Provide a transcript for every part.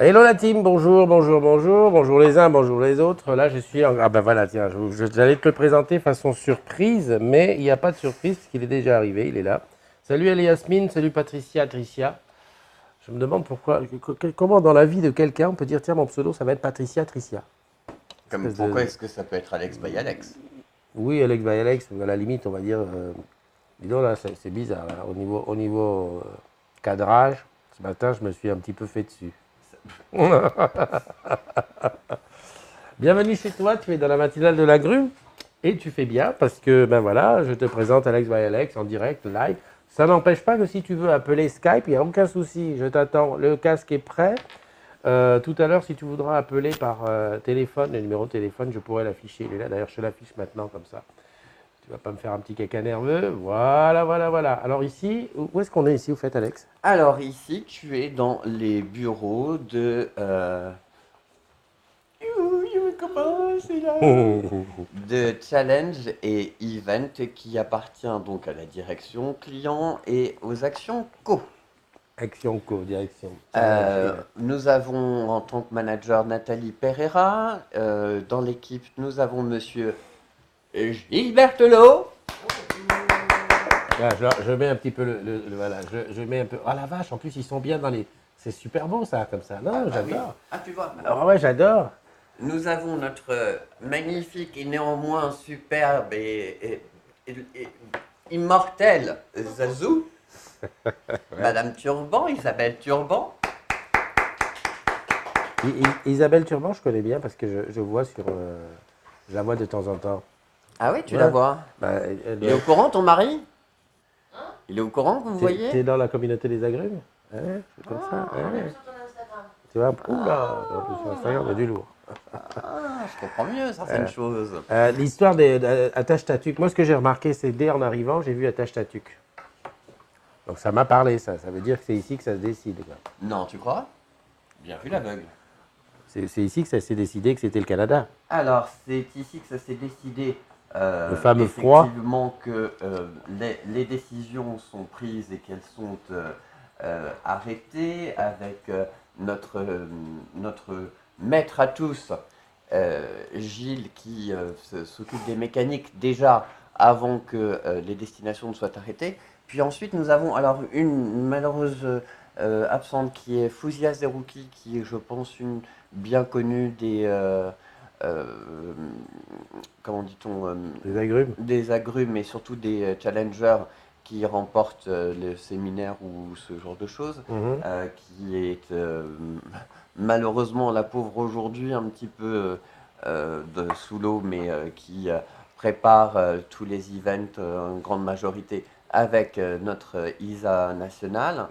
Hello la team, bonjour, bonjour, bonjour, bonjour les uns, bonjour les autres. Là je suis en... Ah ben voilà, tiens, j'allais te le présenter façon surprise, mais il n'y a pas de surprise parce qu'il est déjà arrivé, il est là. Salut Yasmine, salut Patricia, Tricia. Je me demande comment dans la vie de quelqu'un on peut dire tiens mon pseudo ça va être Patricia, Tricia. Pourquoi est-ce que ça peut être Alex by Alex? Oui, Alex by Alex, à la limite on va dire, dis donc là c'est bizarre, hein. Au niveau cadrage, ce matin je me suis un petit peu fait dessus. Bienvenue chez toi, tu es dans la matinale de la grue et tu fais bien parce que ben voilà, je te présente Alex by Alex en direct, live. Ça n'empêche pas que si tu veux appeler Skype, il n'y a aucun souci, je t'attends, le casque est prêt. Tout à l'heure, si tu voudras appeler par téléphone, le numéro de téléphone, je pourrais l'afficher. Il est là, d'ailleurs, je te l'affiche maintenant comme ça. Tu vas pas me faire un petit caca nerveux. Voilà, voilà, voilà. Alors ici, où est-ce qu'on est ici, au fait, Alex? Alors ici, tu es dans les bureaux de... de Challenge et Event qui appartient donc à la direction client et aux actions co. Action co, direction. Nous avons en tant que manager Nathalie Pereira. Dans l'équipe, nous avons monsieur Gilbert Telot. Là, je mets un petit peu voilà, je mets un peu. Ah la vache, en plus ils sont bien dans les. C'est super beau ça, comme ça. Non, j'adore. Oui. Ah tu vois. Alors ouais, j'adore. Nous avons notre magnifique et néanmoins superbe et immortelle Zazou. Ouais. Madame Turban, Isabelle Turban. Isabelle Turban, je connais bien parce que je vois sur. Je la vois de temps en temps. Ah oui, tu la vois. Il est au courant, ton mari? Il est au courant que vous voyez? T'es dans la communauté des agrumes? Ouais, c'est comme ça. Ouais. Sur ton Instagram. Tu vois, oula, en plus sur Instagram, il y a du lourd. Je comprends mieux certaines choses. L'histoire des attache tatuc, moi ce que j'ai remarqué, c'est dès en arrivant, j'ai vu attache tatuc. Donc ça m'a parlé, ça veut dire que c'est ici que ça se décide. Quoi. Non, tu crois? Bien vu l'aveugle. C'est ici que ça s'est décidé que c'était le Canada. Alors, c'est ici que ça s'est décidé. Le fameux froid. Effectivement que les décisions sont prises et qu'elles sont arrêtées avec notre maître à tous, Gilles, qui s'occupe des mécaniques déjà avant que les destinations ne soient arrêtées. Puis ensuite, nous avons alors une malheureuse absente qui est Fouzia Zerouki, qui est, je pense, une bien connue des... comment dit-on des agrumes. Des agrumes et surtout des challengers qui remportent le séminaire ou ce genre de choses, qui est malheureusement la pauvre aujourd'hui un petit peu sous l'eau, mais qui prépare tous les events en grande majorité avec notre ISA nationale.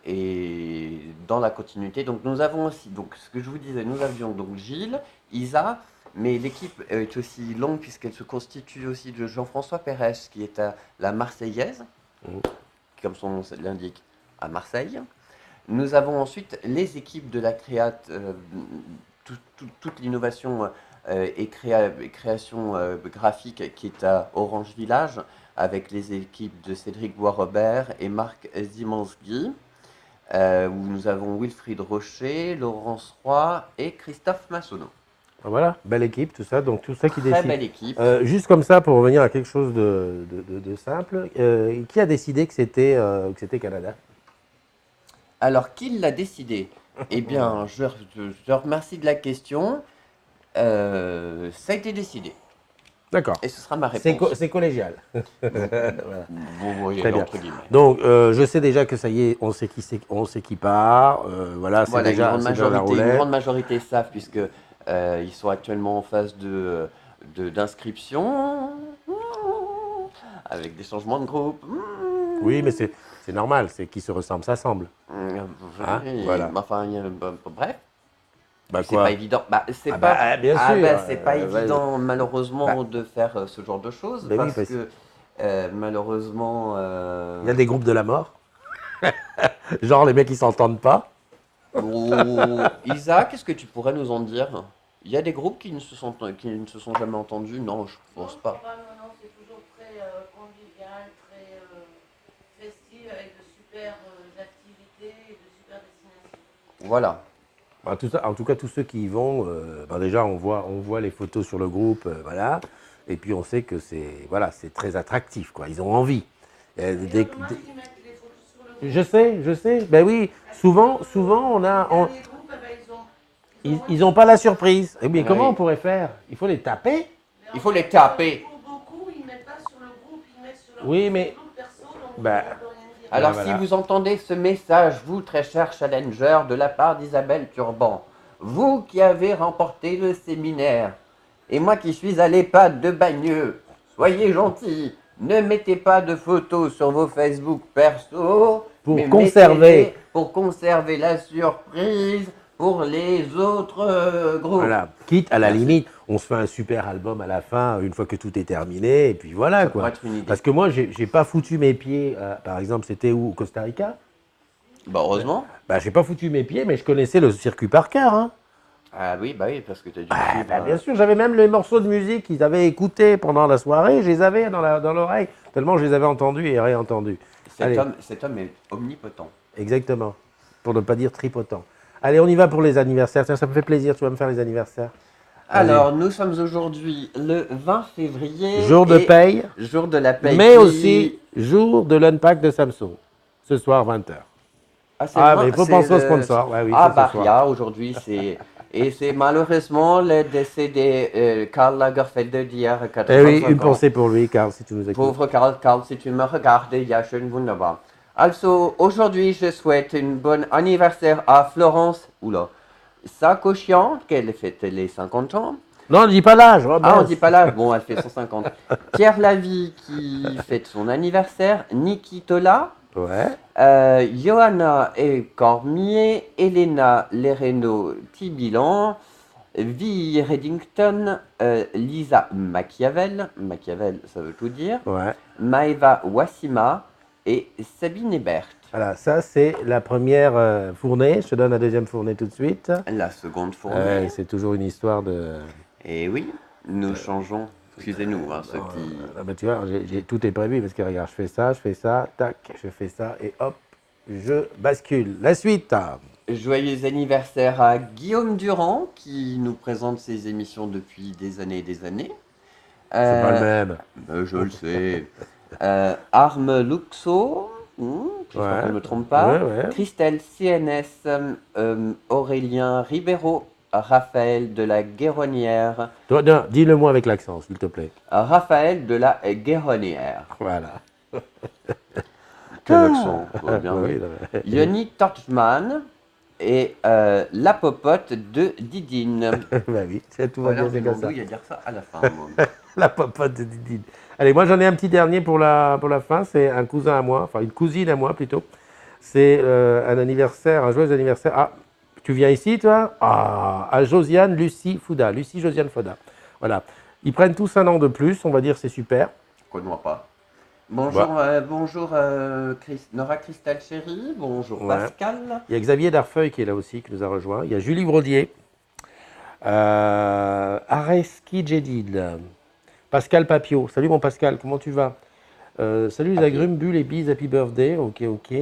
Et dans la continuité, donc nous avons aussi, donc ce que je vous disais, nous avions donc Gilles, Isa, mais l'équipe est aussi longue puisqu'elle se constitue aussi de Jean-François Pérez qui est à la Marseillaise, comme son nom l'indique, à Marseille. Nous avons ensuite les équipes de la créate, toute l'innovation et création graphique qui est à Orange Village, avec les équipes de Cédric Bois-Robert et Marc Zimanski, où nous avons Wilfried Rocher, Laurence Roy et Christophe Massonneau. Voilà, belle équipe, tout ça, donc tout ça qui décide. Très belle équipe. Juste comme ça, pour revenir à quelque chose de simple, qui a décidé que c'était Canada? Alors, qui l'a décidé? Eh bien, je remercie de la question. Ça a été décidé. D'accord. Et ce sera ma réponse. C'est collégial. Voilà. Vous voyez, très bien. Entre guillemets. Donc, je sais déjà que ça y est, on sait qui part. Voilà, c'est voilà, déjà une grande majorité savent, puisque ils sont actuellement en phase d'inscription. avec des changements de groupe. Oui, mais c'est normal, c'est qui se ressemble, s'assemble. Hein, Oui, voilà. mais enfin, bref, Bah c'est pas quoi? évident. Bah, c'est Ah pas, bah bien sûr. c'est pas Vas-y. évident malheureusement Bah, de faire ce genre de choses bah oui, parce parce que malheureusement, qu'il y a des groupes de la mort. Genre les mecs qui s'entendent pas. Isa, qu'est-ce que tu pourrais nous en dire? Il y a des groupes qui ne se sont jamais entendus? Non, je pense Non, pas. normalement, non, c'est toujours très convivial, très festif, avec de super activités et de super destinations. Voilà. Bah, en tout cas, tous ceux qui y vont, bah, déjà on voit les photos sur le groupe, voilà. Et puis on sait que c'est très attractif, quoi. Ils ont envie. C'est dommage qu'ils mettent les photos sur le groupe. Je sais. Ben oui, souvent on a, Les derniers groupes, eh ben, ils ont pas la surprise. Eh bien, Oui. comment on pourrait faire? Il faut les taper. Mais Il en faut les fait, taper. pour beaucoup, ils ne mettent pas sur le groupe, ils mettent sur leur Oui, mais Facebook perso, donc bah, on peut rien dire. Alors, voilà. si vous entendez ce message, vous, très cher challenger, de la part d'Isabelle Turban, vous qui avez remporté le séminaire, et moi qui suis à l'EHPAD de Bagneux, soyez gentils, ne mettez pas de photos sur vos Facebook perso, Pour mais conserver. mettez-les pour conserver la surprise pour les autres groupes. Voilà. Quitte à la Merci. limite, on se fait un super album à la fin, une fois que tout est terminé, et puis voilà, Ça quoi. pourrait être une idée. Parce que moi, j'ai pas foutu mes pieds. Par exemple, c'était où? Au Costa Rica? Bah, heureusement. Bah, j'ai pas foutu mes pieds, mais je connaissais le circuit par cœur, hein. Ah oui, parce que tu as dû Ah, suivre. bah, bien sûr, j'avais même les morceaux de musique qu'ils avaient écoutés pendant la soirée, je les avais dans l'oreille, tellement je les avais entendus et réentendus. Allez. Cet homme est omnipotent. Exactement, pour ne pas dire tripotant. Allez, on y va pour les anniversaires. Tiens, ça me fait plaisir, tu vas me faire les anniversaires. Vas-y. Alors, nous sommes aujourd'hui le 20 février. Jour de et paye, Jour de la paye. mais aussi jour de l'unpack de Samsung. Ce soir, 20h. C'est Ah, vrai, mais il faut c'est penser au le- sponsor. Ouais, oui, Ah, c'est ce soir. Baria, aujourd'hui, c'est. Et c'est malheureusement le décédé Karl Lagerfeld d'hier, Eh 85 oui, une ans. pensée pour lui, Karl, si tu nous écoutes. Pauvre Karl, si tu me regardes, ja, schön wunderbar. Also, aujourd'hui, je souhaite une bonne anniversaire à Florence, Sakochian, qu'elle fête les 50 ans. Non, ne dis pas l'âge. Oh, Ah, on mince. dit pas l'âge, bon, elle fait 150. Pierre Lavie qui fête son anniversaire. Niki Tola. Ouais. Johanna et Cormier. Elena Lereno Tibilan. Vi Reddington. Lisa Machiavel. Machiavel, ça veut tout dire. Ouais. Maeva Wassima. Et Sabine Ebert. Voilà, ça c'est la première fournée. Je te donne la deuxième fournée tout de suite. La seconde fournée. C'est toujours une histoire de. Et oui, nous changeons. Excusez-nous, hein, ceux qui. Ah bah, tu vois, tout est prévu parce que regarde, je fais ça, tac, je fais ça et hop, je bascule. La suite. Joyeux anniversaire à Guillaume Durand qui nous présente ses émissions depuis des années et des années. C'est pas le même. Je le sais. Arme Luxo, j'espère Ouais. que je ne me trompe pas. Ouais, ouais. Christelle CNS, Aurélien Ribeiro, Raphaël de la Guéronnière. Toi, non, dis-le-moi avec l'accent, s'il te plaît. Raphaël de la Guéronnière. Voilà. Quel accent, bien Oui, vu. non, mais- Yoni Torchman et la popote de Didine. bah oui, c'est tout va Voilà, bien, c'est comme ça. à dire ça à la fin. moi. La popote de Didine. Allez, moi j'en ai un petit dernier pour la fin. C'est un cousin à moi, enfin une cousine à moi plutôt. C'est un anniversaire, un joyeux anniversaire. Ah, tu viens ici toi? Ah, à Josiane Lucie Fouda. Lucie Josiane Fouda. Voilà. Ils prennent tous un an de plus, on va dire c'est super. Connais pas. Bonjour, bonjour Nora Cristal Chéri, bonjour Ouais. Pascal. Il y a Xavier Darfeuille qui est là aussi, qui nous a rejoint. Il y a Julie Brodier. Areski Jedid. Pascal Papio. Salut mon Pascal, comment tu vas? Salut les agrumes, bulles et bises, happy birthday. Ok, ok.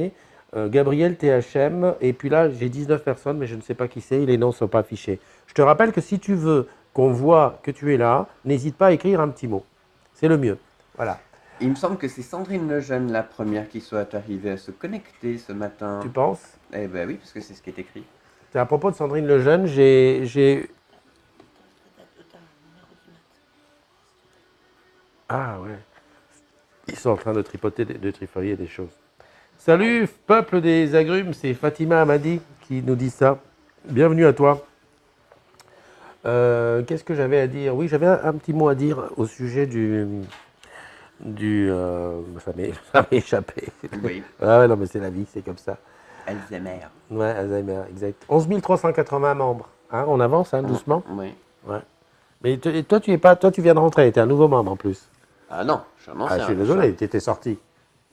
Gabriel THM. Et puis là, j'ai 19 personnes, mais je ne sais pas qui c'est. Les noms ne sont pas affichés. Je te rappelle que si tu veux qu'on voit que tu es là, n'hésite pas à écrire un petit mot. C'est le mieux. Voilà. Il me semble que c'est Sandrine Lejeune, la première qui soit arrivée à se connecter ce matin. Tu penses? Eh ben oui, parce que c'est ce qui est écrit. C'est à propos de Sandrine Lejeune, j'ai... Ah ouais. Ils sont en train de trifolier des choses. Salut, peuple des agrumes, c'est Fatima Amadi qui nous dit ça. Bienvenue à toi. Qu'est-ce que j'avais à dire? Oui, j'avais un petit mot à dire au sujet Ça m'est échappé. Oui, Ah ouais, non, mais c'est la vie, c'est comme ça. Alzheimer. Ouais, Alzheimer, exact. 11 380 membres. Hein, on avance, hein, doucement. Oui. Ouais. Mais et toi, toi, tu viens de rentrer, tu es un nouveau membre en plus. Ah non, je suis un Ah, ancien. je suis désolé, tu étais sorti.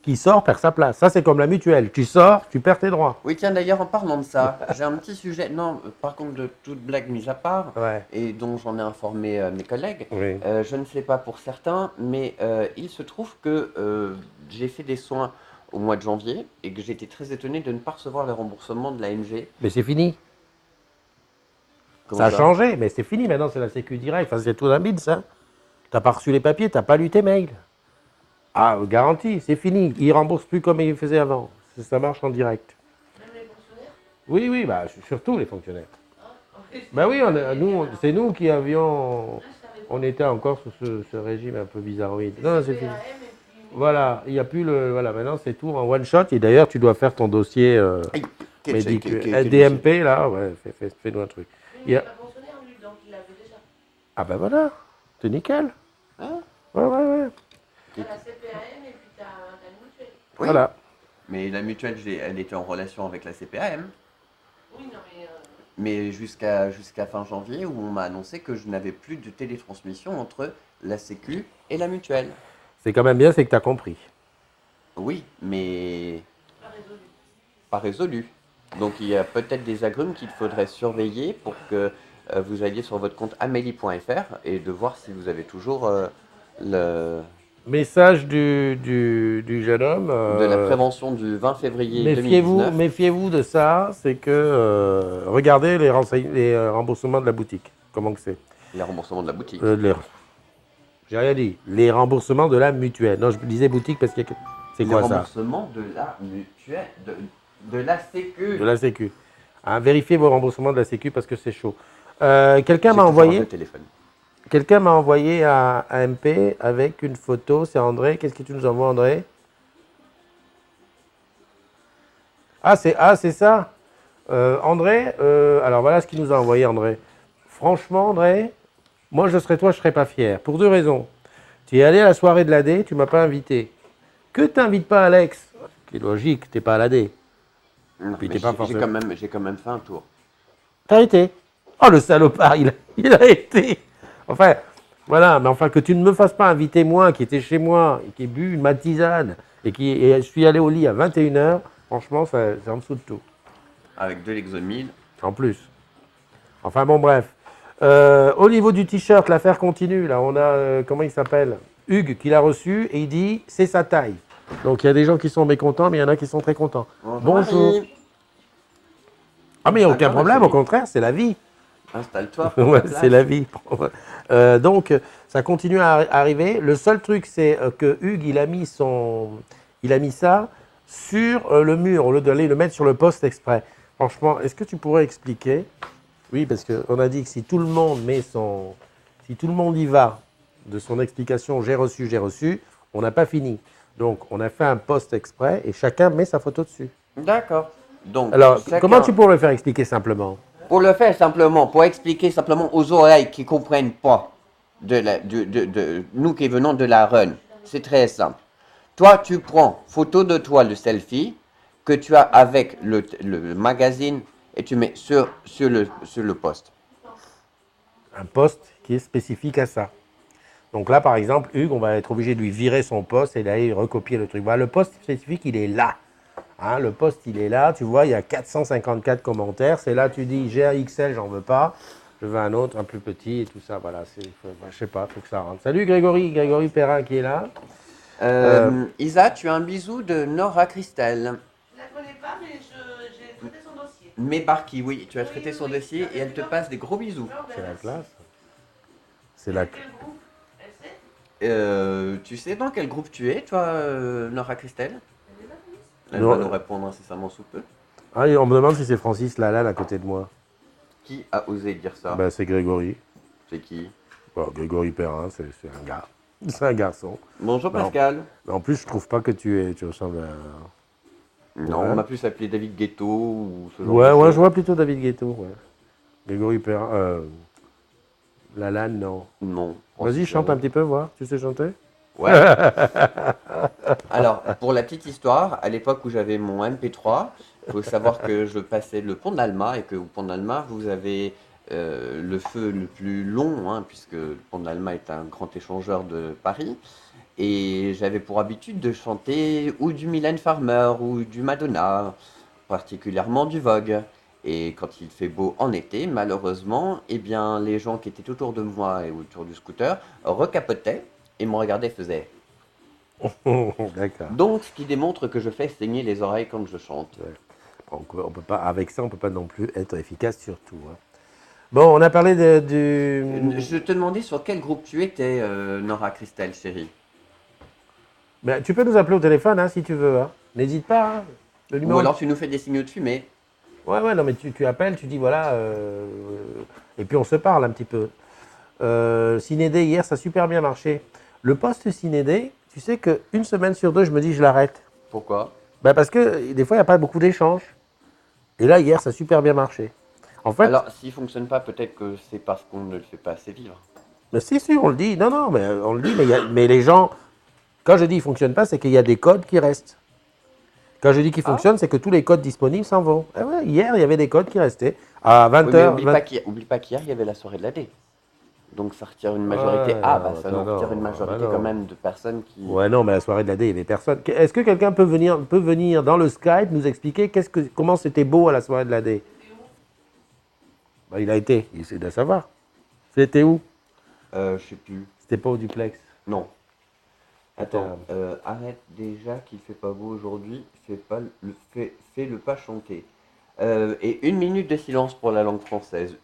Qui sort perd sa place. Ça, c'est comme la mutuelle. Tu sors, tu perds tes droits. Oui, tiens, d'ailleurs, en parlant de ça, j'ai un petit sujet. Non, par contre, de toute blague mise à part, Ouais. et dont j'en ai informé mes collègues, Oui. je ne sais pas pour certains, mais il se trouve que j'ai fait des soins au mois de janvier et que j'étais très étonné de ne pas recevoir le remboursement de l'AMG. Mais c'est fini. Comment Ça a changé, mais c'est fini. Maintenant, c'est la Sécu direct. Enfin, c'est tout un bide, ça. T'as pas reçu les papiers, t'as pas lu tes mails. Ah, garantie, c'est fini. Ils remboursent plus comme ils faisaient avant. Ça marche en direct. Même les fonctionnaires. Oui, oui, bah, surtout les fonctionnaires. Oui, Bah oui, c'est nous qui avions. je savais pas. On était encore sous ce régime un peu bizarroïde. Non, c'est fini. PAM et puis. Voilà, il n'y a plus le. Voilà, maintenant c'est tout en one shot. Et d'ailleurs, tu dois faire ton dossier DMP, là. Ouais, fais-nous un truc. Mais Il il y n'est a- pas fonctionnaire, lui, donc il l'avait déjà. Ah ben voilà, c'est nickel. Hein? Ouais, ouais, ouais. T'as la CPAM et puis t'as une mutuelle. Oui, Voilà. mais la mutuelle, elle était en relation avec la CPAM. Oui, non, mais. Mais jusqu'à fin janvier, où on m'a annoncé que je n'avais plus de télétransmission entre la Sécu et la mutuelle. C'est quand même bien, c'est que tu as compris. Oui, mais Pas résolu. pas résolu. Donc il y a peut-être des agrumes qu'il faudrait surveiller pour que vous alliez sur votre compte amélie.fr et de voir si vous avez toujours le, Message du jeune homme. de la prévention du 20 février 2019. Méfiez-vous de ça, c'est que regardez les remboursements de la boutique. Comment que c'est Les remboursements de la boutique. J'ai rien dit. Les remboursements de la mutuelle. Non, je disais boutique parce que c'est Les quoi ça remboursements de la mutuelle, de la Sécu. De la Sécu. Hein, vérifiez vos remboursements de la Sécu parce que c'est chaud. Quelqu'un J'ai m'a toujours envoyé. un peu de téléphone. Quelqu'un m'a envoyé un MP avec une photo. C'est André. Qu'est-ce que tu nous envoies, André? Ah, c'est ça. André, alors voilà ce qu'il nous a envoyé, André. Franchement, André, moi, je serais toi, je serais pas fier. Pour deux raisons. Tu es allé à la soirée de l'AD, tu m'as pas invité. Que t'invites pas Alex, qui est logique, t'es pas à l'AD. Non, Puis mais t'es pas j'ai forcément- quand même fait un tour. T'as été. Oh, le salopard, il a été. Enfin, voilà, mais enfin, que tu ne me fasses pas inviter moi, qui était chez moi, et qui ai bu ma tisane, et je suis allé au lit à 21h, franchement, c'est en dessous de tout. Avec de l'Exomil. En plus. Enfin, bon, bref. Au niveau du t-shirt, l'affaire continue. Là, on a, comment il s'appelle? Hugues, qui l'a reçu, et il dit, c'est sa taille. Donc, il y a des gens qui sont mécontents, mais il y en a qui sont très contents. Bonjour. Marie. Ah, mais il n'y a Ça aucun va, problème, Maxime au contraire, c'est la vie. Installe-toi. prends Ouais, ta place. c'est la vie. Donc, ça continue à arriver. Le seul truc, c'est que Hugues, il a mis ça sur le mur au lieu d'aller le mettre sur le poste exprès. Franchement, est-ce que tu pourrais expliquer? Oui, parce qu'on a dit que si tout le monde si tout le monde y va de son explication, j'ai reçu, on n'a pas fini. Donc, on a fait un poste exprès et chacun met sa photo dessus. D'accord. Donc, Alors, chacun- comment tu pourrais le faire expliquer simplement? Pour le faire simplement, pour expliquer simplement aux oreilles qui ne comprennent pas de nous qui venons de la run, c'est très simple. Toi, tu prends photo de toi, le selfie, que tu as avec le magazine et tu mets sur le poste. Un poste qui est spécifique à ça. Donc là, par exemple, Hugues, on va être obligé de lui virer son poste et d'aller recopier le truc. Voilà, le poste spécifique, il est là. Hein, le poste, il est là. Tu vois, il y a 454 commentaires. C'est là, tu dis, j'ai un XL, j'en veux pas. Je veux un autre, un plus petit et tout ça. Voilà, je sais pas, il faut que ça rentre. Salut Grégory Perrin qui est là. Isa, tu as un bisou de Nora Christelle. Je la connais pas, mais j'ai traité son dossier. Mais Barky, oui, tu as traité Oui, son oui, dossier oui. et elle te passe des gros bisous. Non, ben, C'est la merci. classe. C'est la Quel groupe? Elle sait? Tu sais dans quel groupe tu es, toi, Nora Christelle? Elle est là, Louise? Elle Non. va nous répondre incessamment sous peu. Ah, et on me demande si c'est Francis Lalanne à côté de moi. Qui a osé dire ça? Ben, c'est Grégory. C'est qui? Bon, Grégory Perrin, c'est un gars. C'est un garçon. Bonjour Non. Pascal. Mais en plus, je trouve pas que tu ressembles à... Non, Ouais. on m'a plus appelé David Ghetto ou ce genre Ouais, de ouais, choses. je vois plutôt David Guetto. Ouais. Grégory Perrin. Lalanne, non. Non. Vas-y, chante un petit peu, voir. Tu sais chanter? Ouais. Alors, pour la petite histoire, à l'époque où j'avais mon MP3, il faut savoir que je passais le pont d'Alma et que au pont d'Alma, vous avez le feu le plus long, hein, puisque le pont d'Alma est un grand échangeur de Paris. Et j'avais pour habitude de chanter ou du Mylène Farmer ou du Madonna, particulièrement du Vogue. Et quand il fait beau en été, malheureusement, eh bien, les gens qui étaient autour de moi et autour du scooter recapotaient et me regardaient et faisaient. D'accord. Donc, ce qui démontre que je fais saigner les oreilles quand je chante. Ouais. On peut pas, avec ça, on peut pas non plus être efficace sur tout, hein. Bon, on a parlé du. Je te demandais sur quel groupe tu étais, Nora Christelle, chérie. Ben, tu peux nous appeler au téléphone, hein, si tu veux, hein. N'hésite pas, hein. Le Ou numéro. alors tu nous fais des signaux de fumée. Ouais, non, mais tu appelles, tu dis voilà, et puis on se parle un petit peu. Cinédé, hier, ça a super bien marché. Le poste Cinédé, tu sais qu'une semaine sur deux, je me dis je l'arrête. Pourquoi? Ben, parce que des fois, il n'y a pas beaucoup d'échanges. Et là, hier, ça a super bien marché. En fait, Alors, s'il fonctionne pas, peut-être que c'est parce qu'on ne le fait pas assez vivre. mais si, on le dit. Non, mais on le dit, mais les gens, quand je dis il ne fonctionne pas, c'est qu'il y a des codes qui restent. Quand je dis qu'il fonctionne, c'est que tous les codes disponibles s'en vont. Eh ouais, hier, il y avait des codes qui restaient. À 20h. Oui, mais oublie pas qu'hier, il y avait la soirée de l'AD. Donc ça retire une majorité. Ouais, ah, bah ça non, nous retire une majorité bah non. quand même de personnes qui. Ouais, non, mais la soirée de la D, il y avait personne. Est-ce que quelqu'un peut venir dans le Skype nous expliquer comment c'était beau à la soirée de la D? Bah, il a été, il essaie de savoir. C'était où? Je sais plus. C'était pas au duplex. Non. Attends, arrête déjà qu'il fait pas beau aujourd'hui. Fais-le pas chanter. Et 1 minute de silence pour la langue française.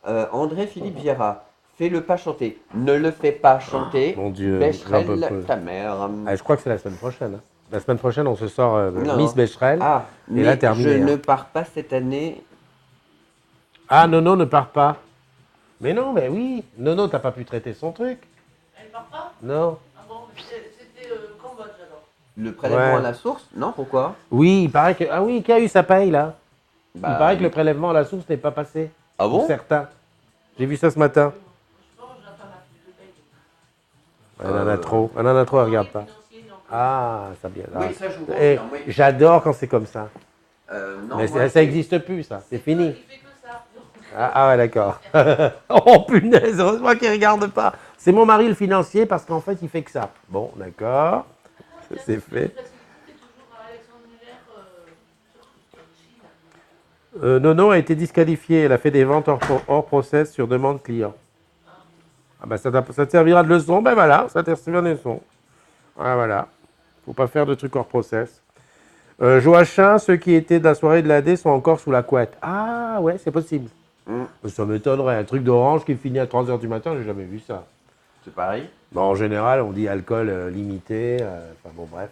André Philippe Vieira. Fais-le pas chanter. Ne le fais pas chanter. Mon Dieu, Becherel, j'en peux plus. ta mère. Ah, je crois que c'est la semaine prochaine, hein. La semaine prochaine, on se sort Non. Miss Becherel. Ah, mais là, terminé, je hein. ne pars pas cette année. Ah, Nono ne part pas. Mais non, mais oui. Nono, t'as pas pu traiter son truc. Elle part pas? Non. Ah bon, mais c'était Cambodge alors. Le prélèvement Ouais. à la source? Non, pourquoi? Oui, il paraît que. Ah oui, qui a eu sa paye, là? Bah, Il paraît que le prélèvement à la source n'est pas passé. Ah Pour bon? certains. J'ai vu ça ce matin. Je pense que j'attends ma fiche de paye. Elle en a trop. Elle en a trop, elle regarde pas. Financier, non. Ah, ça bien. Oui, ça je vous Eh, confirme, oui. j'adore quand c'est comme ça. Non, Mais moi, ça n'existe plus, ça. C'est fini. Il fait que ça. Ah ouais, d'accord. Oh punaise, heureusement qu'il ne regarde pas. C'est mon mari le financier parce qu'en fait, il fait que ça. Bon, d'accord. Ça, c'est fait. C'est toujours à Alexandre Muller sur Chine. Nono a été disqualifiée. Elle a fait des ventes hors process sur demande client. Ah bah ça te servira de leçon. Ben voilà, ça te servira de leçon. Ah, voilà. Faut pas faire de trucs hors process. Joachim, ceux qui étaient de la soirée de l'AD sont encore sous la couette. Ah ouais, c'est possible. Ça m'étonnerait. Un truc d'orange qui finit à 3h du matin, j'ai jamais vu ça. c'est pareil. Bon, en général, on dit alcool limité. Enfin bon, bref.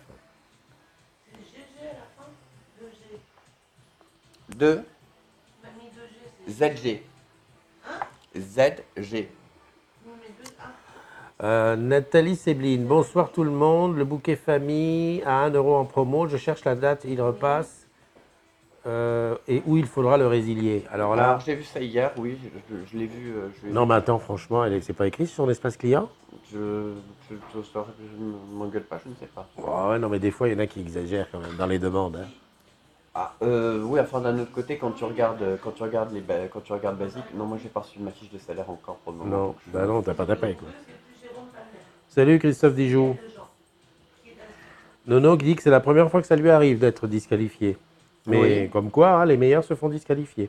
C'est GG à la fin? 2G. 2 Tu m'as mis 2G, c'est. ZG. ZG. Non, mais 2. Ah, Nathalie Sebline, bonsoir tout le monde. Le bouquet famille à 1 euro en promo. Je cherche la date, il repasse. Et où il faudra le résilier. Alors là. Alors j'ai vu ça hier, oui, je l'ai vu. Non, mais attends, franchement, c'est pas écrit sur son espace client? Je m'engueule pas, je ne sais pas. Oh, ouais, non, mais des fois, il y en a qui exagèrent quand même dans les demandes, hein. Ah, oui, enfin d'un autre côté, quand tu regardes Basique, non, moi j'ai pas reçu ma fiche de salaire encore pour le moment. Non, donc je- bah non, t'as pas ta paye, quoi. c'est plus Jérôme Palmer. Salut Christophe Dijoux. De gens. Qui est inscrit. Nono qui dit que c'est la première fois que ça lui arrive d'être disqualifié. Mais Oui. comme quoi, hein, les meilleurs se font disqualifier.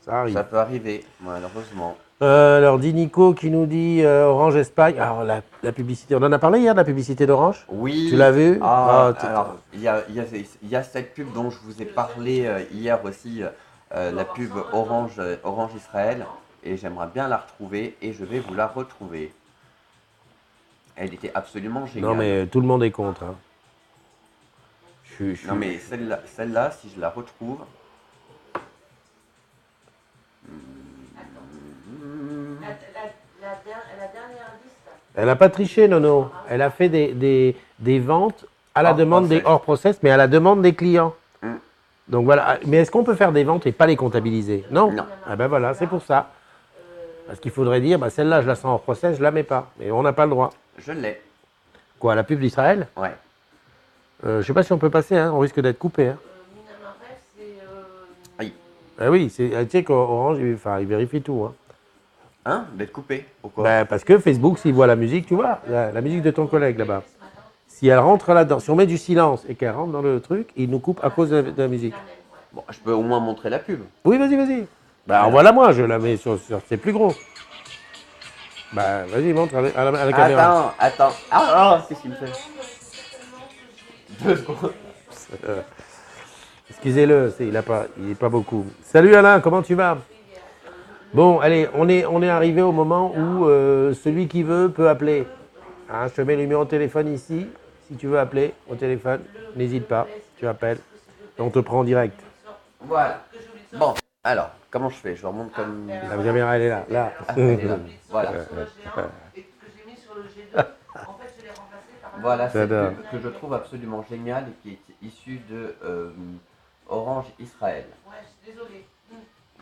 Ça arrive. Ça peut arriver, malheureusement. Alors, dit Nico qui nous dit Orange Espagne. Alors, la publicité, on en a parlé hier de la publicité d'Orange? Oui. Tu l'as vu? Ah, Ah, alors, il y a cette pub dont je vous ai parlé hier aussi, la pub Orange Israël, et j'aimerais bien la retrouver, et je vais vous la retrouver. Elle était absolument géniale. Non, mais tout le monde est contre, hein. Non, mais celle-là, si je la retrouve. La dernière liste. Elle n'a pas triché, Nono. Elle a fait des ventes à la Hors demande process. des hors process, mais à la demande des clients. Mm. Donc voilà. Mais est-ce qu'on peut faire des ventes et pas les comptabiliser? Non. Non. Ah ben voilà, c'est pour ça. Parce qu'il faudrait dire, bah celle-là, je la sens hors process, je la mets pas. Mais on n'a pas le droit. Je l'ai. Quoi, la pub d'Israël? Ouais. Je sais pas si on peut passer, hein, on risque d'être coupé. Hein. Minamaref, c'est. Oui. Ah oui, tu sais qu'Orange, il vérifie tout. Hein. Hein? D'être coupé. Pourquoi? Ben, parce que Facebook, s'il voit la musique, tu vois, la musique de ton collègue là-bas. Si elle rentre là-dedans, si on met du silence et qu'elle rentre dans le truc, il nous coupe à cause de la musique. Bon, je peux au moins montrer la pub. Oui, vas-y, vas-y. Ben, Alors. envoie-la moi, je la mets sur c'est plus gros. Ben, vas-y, montre à la caméra. Attends. Ah, qu'est-ce qu'il me fait? 2 secondes. Excusez-le, il est pas beaucoup. Salut Alain, comment tu vas? Bon, allez, on est arrivé au moment où celui qui veut peut appeler. Hein, je te mets le numéro de téléphone ici. Si tu veux appeler au téléphone, n'hésite pas, tu appelles. Et on te prend en direct. Voilà. Bon, alors, comment je fais? Je remonte comme. La caméra, elle est là. Là. Ah, elle est là. Voilà. Et que j'ai mis sur le G2. En fait, je l'ai remplacé par un. Voilà, cette J'adore. pub que je trouve absolument géniale et qui est issue de Orange Israël. Ouais, je suis désolée.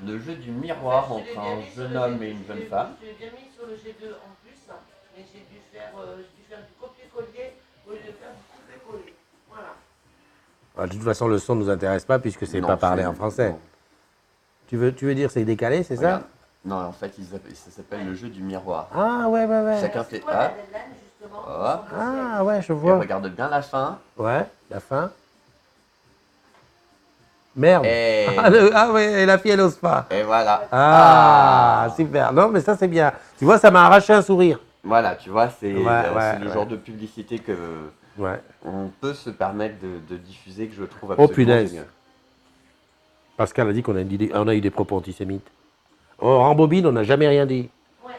Le jeu du miroir entre un jeune homme et une jeune femme. Je l'ai bien mis sur le G2 en plus, mais j'ai dû faire du copier-coller au lieu de faire du coupé-coller. Voilà. Ah, de toute façon, le son ne nous intéresse pas puisque c'est Non, pas parlé c'est- en français. non. Tu veux dire c'est décalé, c'est Regarde. ça? Non, en fait, ça s'appelle le jeu du miroir. Ah ouais, ouais, ouais. Chacun C'est fait quoi la A deadline, justement Ah. Ah ouais, je et vois. regarde bien la fin. Ouais, la fin. Merde. Et, Ah ouais, et la fille elle ose pas. et voilà. Ah, super. Non, mais ça c'est bien. Tu vois, ça m'a arraché un sourire. Voilà, tu vois, c'est Ouais, le ouais. genre de publicité que Ouais. on peut se permettre de diffuser que je trouve Oh, absolument punaise. génial. Pascal a dit qu'on on a eu des propos antisémites. Oh, en bobine, on n'a jamais rien dit. Ouais.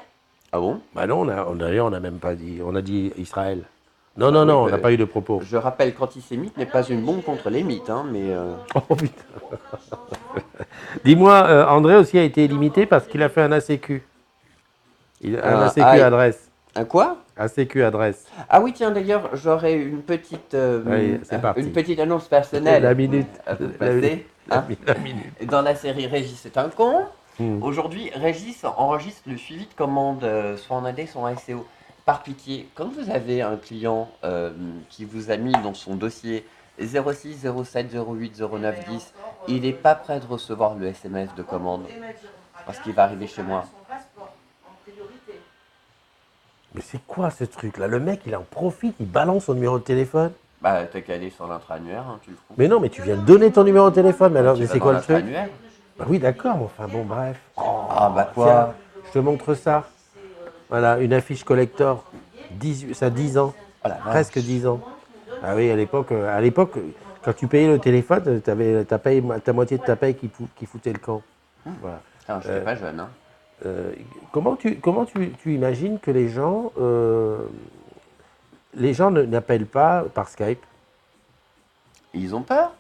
Ah bon? Bah non, d'ailleurs, on n'a même pas dit. On a dit Israël. Non, Bah non, oui, non, on bah, n'a pas eu de propos. Je rappelle qu'antisémite n'est pas une bombe contre les mythes, hein, mais Oh putain. Dis-moi, André aussi a été limité parce qu'il a fait un ACQ. Un ACQ adresse. un quoi? ACQ adresse. Ah oui, tiens, d'ailleurs, j'aurais une petite, Allez, c'est parti. une petite annonce personnelle La minute. à vous La, passer. Hein. la minute. Dans la série Régis est un con, Hmm. aujourd'hui, Régis enregistre le suivi de commande, soit en AD, soit en SEO. Par pitié, quand vous avez un client qui vous a mis dans son dossier 06 07 08 09 10, il n'est pas prêt de recevoir le SMS de commande parce qu'il va arriver chez moi. Son passeport, en priorité. Mais c'est quoi ce truc-là? Le mec, il en profite, il balance son numéro de téléphone. Bah, t'as qu'à aller sur l'intra-annuaire, hein, tu le trouves. Mais non, mais tu viens de donner ton numéro de téléphone. Mais alors, Tu mais vas c'est dans quoi le truc? l'intra-annuaire. Bah oui, d'accord, mais enfin bon, bref. Ah bah Tiens, quoi? je te montre ça. Voilà, une affiche collector. 18, ça a 10 ans. Oh la vache. Presque 10 ans. Ah oui, à l'époque, quand tu payais le téléphone, tu avais ta moitié de ta paye qui foutait le camp. Voilà. Ah, je n'étais pas jeune, hein. Comment tu imagines que les gens n'appellent pas par Skype? Ils ont peur?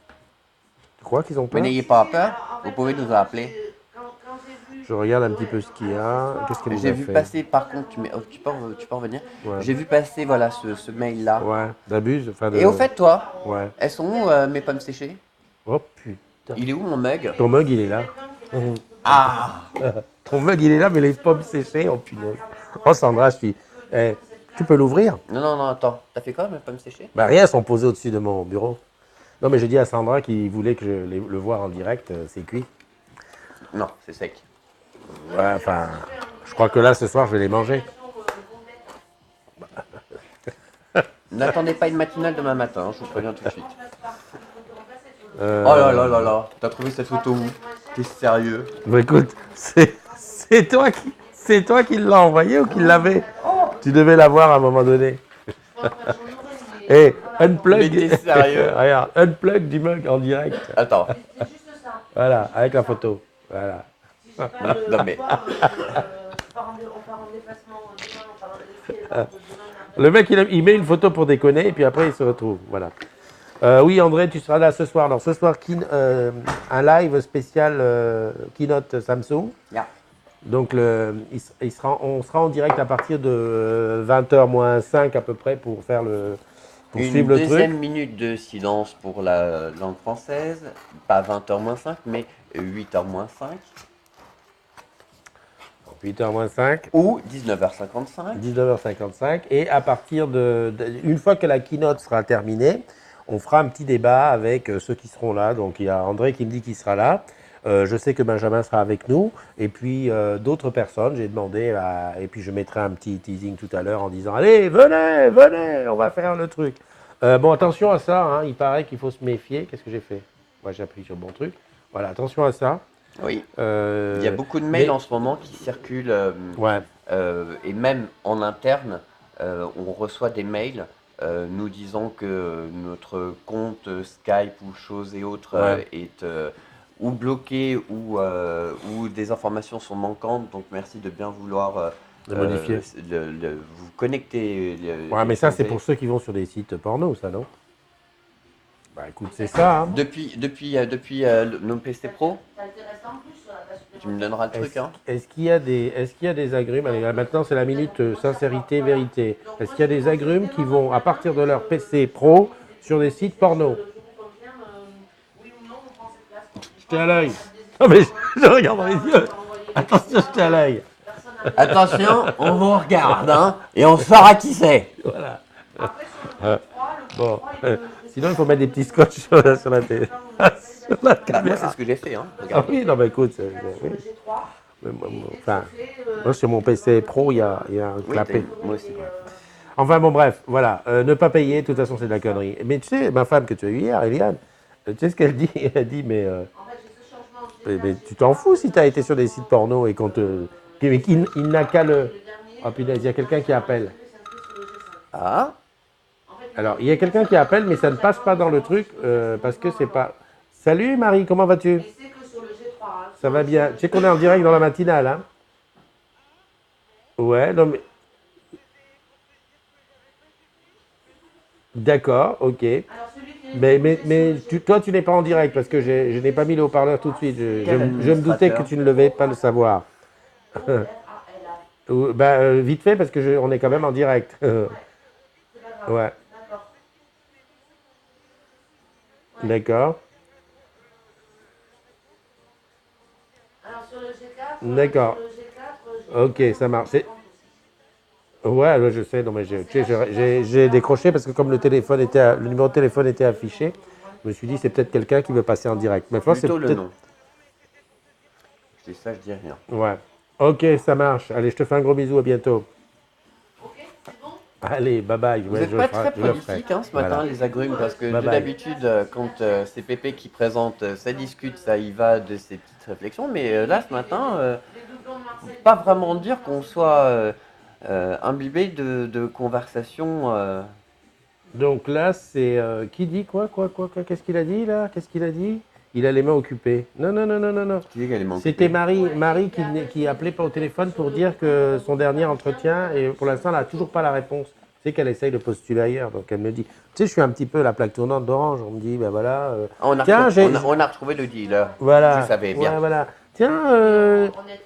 Tu crois qu'ils ont Mais peur? n'ayez pas peur, vous pouvez nous appeler. Quand j'ai vu. Je regarde un petit peu ce qu'il y a. Qu'est-ce qu'elle nous J'ai a vu fait? passer, par contre, tu peux revenir. Ouais. J'ai vu passer, voilà, ce mail-là. Ouais, d'abuse. Enfin, Et au fait, toi, Ouais. elles sont où mes pommes séchées? Oh putain. Il est où mon mug? Ton mug, il est là. Ah! Ton mug, il est là, mais les pommes séchées, oh punaise. Oh Sandra, tu peux l'ouvrir? Non, attends. T'as fait quoi, mes pommes séchées? Bah rien, elles sont posées au-dessus de mon bureau. Non, mais j'ai dit à Sandra qui voulait que le voir en direct, c'est cuit. Non, c'est sec. Ouais, enfin, je crois que là, ce soir, je vais les manger. N'attendez pas une matinale demain matin, je vous préviens tout de suite. Euh, Oh là là là là, t'as trouvé cette photo où? T'es sérieux? Bah écoute, c'est toi qui l'as envoyé ou qui l'avait? Tu devais l'avoir à un moment donné. Et unplug. Mais t'es sérieux? Regarde, unplug du mug en direct. Attends. C'est juste ça. Voilà, avec la photo. Voilà. Si j'ai pas de Non, mais- pouvoir, on part en déplacement demain, on part en demain. Le mec, il met une photo pour déconner et puis après, il se retrouve. Voilà. Oui, André, tu seras là ce soir. Alors, ce soir, un live spécial Keynote Samsung. Yeah. Donc, on sera en direct à partir de 20h moins 5 à peu près pour Une suivre le deuxième truc. minute de silence pour la langue française, pas 20h moins 5, mais 8h moins 5. 8h moins 5. Ou 19h55. 19h55. Et à partir une fois que la keynote sera terminée, on fera un petit débat avec ceux qui seront là. Donc il y a André qui me dit qu'il sera là. Je sais que Benjamin sera avec nous. Et puis d'autres personnes, j'ai demandé. Et puis je mettrai un petit teasing tout à l'heure en disant allez, venez, venez, on va faire le truc. Bon, attention à ça. Hein, il paraît qu'il faut se méfier. Qu'est-ce que j'ai fait? Moi, j'ai appuyé sur le bon truc. Voilà, attention à ça. Oui. Il y a beaucoup de mails mais- en ce moment qui circulent. Ouais. Et même en interne, on reçoit des mails nous disant que notre compte Skype ou choses et autres Ouais. est ou bloqué ou des informations sont manquantes. Donc merci de bien vouloir De modifier. vous connecter. Ouais, mais ça, c'est pour ceux qui vont sur des sites porno, ça, non? Bah écoute, c'est ça. Hein. Depuis nos PC Pro, Ça intéresse en plus, la tu me donneras le truc. Hein. Est-ce qu'il y a des agrumes? Allez, là, maintenant, c'est la minute sincérité, vérité. Est-ce qu'il y a des agrumes qui vont, à partir de leur PC pro, sur des sites porno? Oui ou non, on prend cette place. Je t'ai à l'œil. Non, mais je regarde dans les yeux. Attention, je t'ai à l'œil. Attention, on vous regarde hein, et on saura qui c'est. Voilà. Après, sur le 3, le Bon. 3, Sinon, il faut mettre des petits scotch sur la télé. Sur la Moi, caméra. c'est ce que j'ai fait. Hein. Ah Regarde. oui, non, mais écoute, sur oui. le G3. Mais enfin, moi, sur mon PC pro, il y a un Oui, clapet. moi aussi. Enfin bon, bref, voilà. Ne pas payer, de toute façon, c'est de la connerie. Mais tu sais, ma femme que tu as eue hier, Eliane, tu sais ce qu'elle dit? Elle dit, mais, En fait, j'ai ce changement. mais tu t'en fous si tu as été sur des sites porno et qu'on te. Mais il n'a qu'à le. Oh punaise, il y a quelqu'un qui appelle. Ah, Alors, il y a quelqu'un qui appelle, mais ça ne passe pas dans le truc parce que c'est pas. Salut Marie, comment vas-tu? Et c'est que sur le G3. Hein, Ça va bien. Tu sais qu'on est en direct dans la matinale, hein? Ouais, non mais. D'accord, ok. alors, celui qui est Mais toi, tu n'es pas en direct parce que je n'ai pas mis le haut-parleur tout de suite. Je me doutais que tu ne devais pas le savoir. Vite fait parce que on est quand même en direct. Ouais, D'accord. d'accord. Alors, sur le G4. D'accord. Sur le G4, Ok, ça marche. Ouais, je sais. Non, mais tu sais, j'ai décroché parce que comme le numéro de téléphone était affiché, je me suis dit c'est peut-être quelqu'un qui veut passer en direct. Mais c'est plutôt le peut-être. nom. Je dis ça, je dis rien. Ouais. Ok, ça marche. Allez, je te fais un gros bisou. À bientôt. Ok, c'est bon. Allez, bye bye. Vous Ouais, n'êtes je pas le ferai, très je le ferai. prolifique hein, ce matin, Voilà. les agrumes, parce que Bye bye. d'habitude, quand c'est Pépé qui présente, ça discute, ça y va de ses petites réflexions. Mais là, ce matin, Les doublons de Marseille. pas vraiment dire qu'on soit imbibé de conversations. Donc là, c'est qui dit quoi? Qu'est-ce qu'il a dit là? Qu'est-ce qu'il a dit? Il a les mains occupées. Non, non, non, non, non, non. Qui dit qu'elle est manquée. C'était Marie qui appelait pas au téléphone pour dire que son dernier entretien, et pour l'instant, elle n'a toujours pas la réponse. C'est qu'elle essaye de postuler ailleurs. Donc elle me dit, tu sais, je suis un petit peu la plaque tournante d'Orange. On me dit, ben voilà. On a, tiens, on a retrouvé le dealer. voilà. Tu savais bien. Ouais, voilà. Tiens,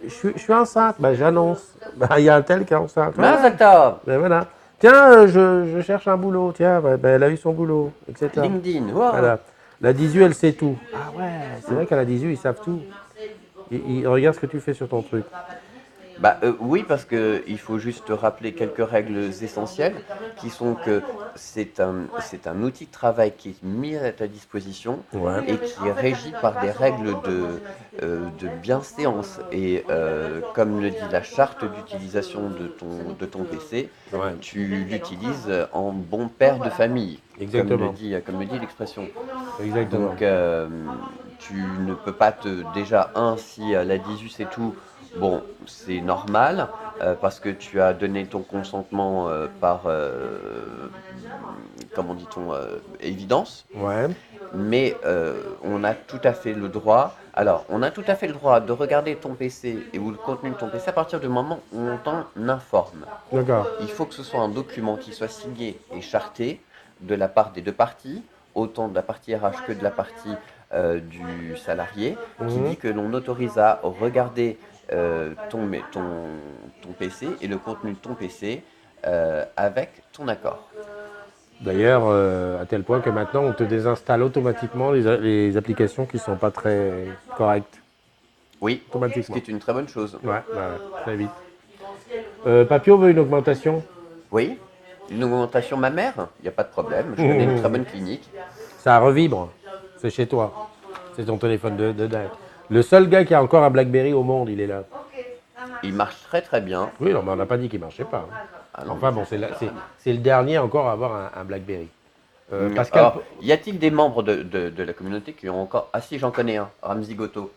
je suis enceinte. Ben j'annonce. Ben, il y a un tel qui est enceinte. Mais Voilà. attends, Ben voilà. Tiens, je cherche un boulot. Tiens, ben, elle a eu son boulot, etc. LinkedIn, wow. Voilà. La 18, elle sait tout. Ah ouais, c'est vrai qu'à la 18, ils savent tout. Ils regardent ce que tu fais sur ton truc. Bah, oui, parce qu'il faut juste rappeler quelques règles essentielles qui sont que c'est un outil de travail qui est mis à ta disposition Ouais. et qui est régi par des règles de bienséance. Et comme le dit la charte d'utilisation de ton PC, Ouais. tu l'utilises en bon père de famille, Exactement. comme le dit l'expression. Exactement. Donc, tu ne peux pas déjà, si la 18 c'est tout, bon, c'est normal, parce que tu as donné ton consentement par, comment dit-on, évidence, Ouais. mais on a tout à fait le droit, on a tout à fait le droit de regarder ton PC ou le contenu de ton PC à partir du moment où on t'en informe. D'accord. Il faut que ce soit un document qui soit signé et charté de la part des deux parties, autant de la partie RH que de la partie du salarié, qui dit que l'on autorise à regarder ton PC et le contenu de ton PC avec ton accord. D'ailleurs, à tel point que maintenant, on te désinstalle automatiquement les applications qui ne sont pas très correctes. Oui, ce automatiquement. qui est une très bonne chose. Ouais, Voilà, très vite. l'événementiel, le jour Papio veut une augmentation. Oui, une augmentation mammaire, il n'y a pas de problème. Je connais une très bonne clinique. Ça revibre. C'est chez toi. C'est ton téléphone de dingue. Le seul gars qui a encore un BlackBerry au monde, il est là. Ok, ça marche. Il marche très très bien. Oui, non, mais on n'a pas dit qu'il marchait pas. Ah non, Enfin bon, c'est le dernier encore à avoir un BlackBerry. Pascal, Alors, y a-t-il des membres de la communauté qui ont encore... Ah si, j'en connais un, Ramzi Goto.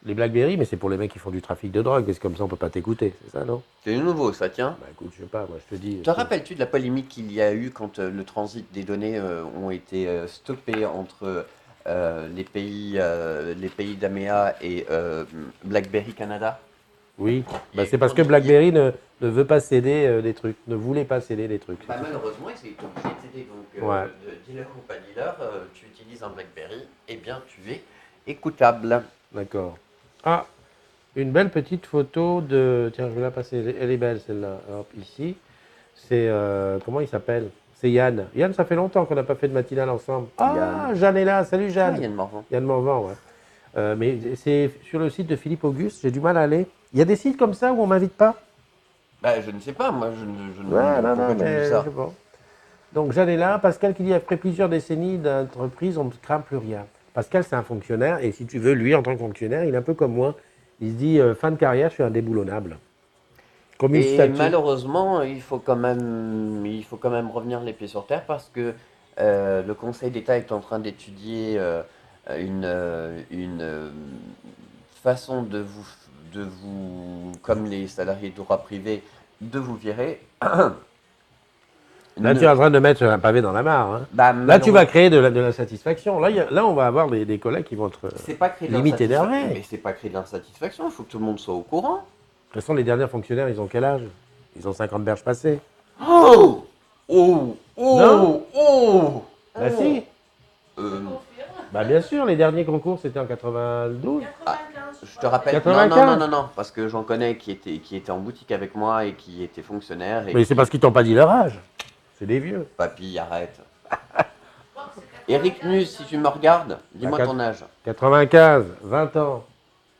les BlackBerry, mais c'est pour les mecs qui font du trafic de drogue, parce que comme ça on peut pas t'écouter, c'est ça, non? C'est nouveau, ça tient. Bah écoute, je sais pas, moi je te dis. Te rappelles-tu de la polémique qu'il y a eu quand le transit des données ont été stoppés entre les pays d'AMEA et BlackBerry Canada? Oui, Il y a bah, c'est eu parce que trop de- BlackBerry ne veut pas céder des trucs, ne voulait pas céder des trucs. Bah, malheureusement, ils sont obligés de t'aider. Donc, Ouais. de dealer ou pas dealer, tu utilises un BlackBerry, eh bien, tu es écoutable. D'accord. Ah, une belle petite photo de. Tiens, je vais la passer, elle est belle celle-là. Hop, ici. C'est. Comment il s'appelle? C'est Yann. Yann, ça fait longtemps qu'on n'a pas fait de matinale ensemble. Ah, Yann. Jeanne est là, salut Ah, Jeanne. Yann Morvan. Yann Morvan, ouais. Mais c'est sur le site de Philippe Auguste, j'ai du mal à aller. Il y a des sites comme ça où on m'invite pas? Bah, je ne sais pas, moi, je ne... Ouais, non, Pourquoi non, tu me dis mais je ça? sais pas. Donc Jeanne est là. Pascal qui dit après plusieurs décennies d'entreprise, on ne craint plus rien. Pascal, c'est un fonctionnaire, et si tu veux, lui, en tant que fonctionnaire, il est un peu comme moi. Il se dit fin de carrière, je suis indéboulonnable. Comme une Et statue. malheureusement, il faut quand même revenir les pieds sur terre parce que le Conseil d'État est en train d'étudier une façon comme les salariés de droit privé, de vous virer. Là, tu es en train de mettre un pavé dans la mare. Hein. Bah, Là, tu vas créer de l'insatisfaction. Là, on va avoir des collègues qui vont être c'est pas créer de limite l'insatisfaction, énervés. mais c'est pas créer de l'insatisfaction. Il faut que tout le monde soit au courant. De toute façon, les derniers fonctionnaires, ils ont quel âge? Ils ont 50 berges passées. Oh, oh, Non. oh. Bah si. Euh, Bah bien sûr, les derniers concours, c'était en 92. 95. Je te rappelle, 95. non, parce que j'en connais qui étaient en boutique avec moi et qui étaient fonctionnaires. Et Mais c'est parce qu'ils t'ont pas dit leur âge. C'est des vieux. Papy, arrête. Eric Nus, si tu me regardes, dis-moi À ton âge. 95, 20 ans.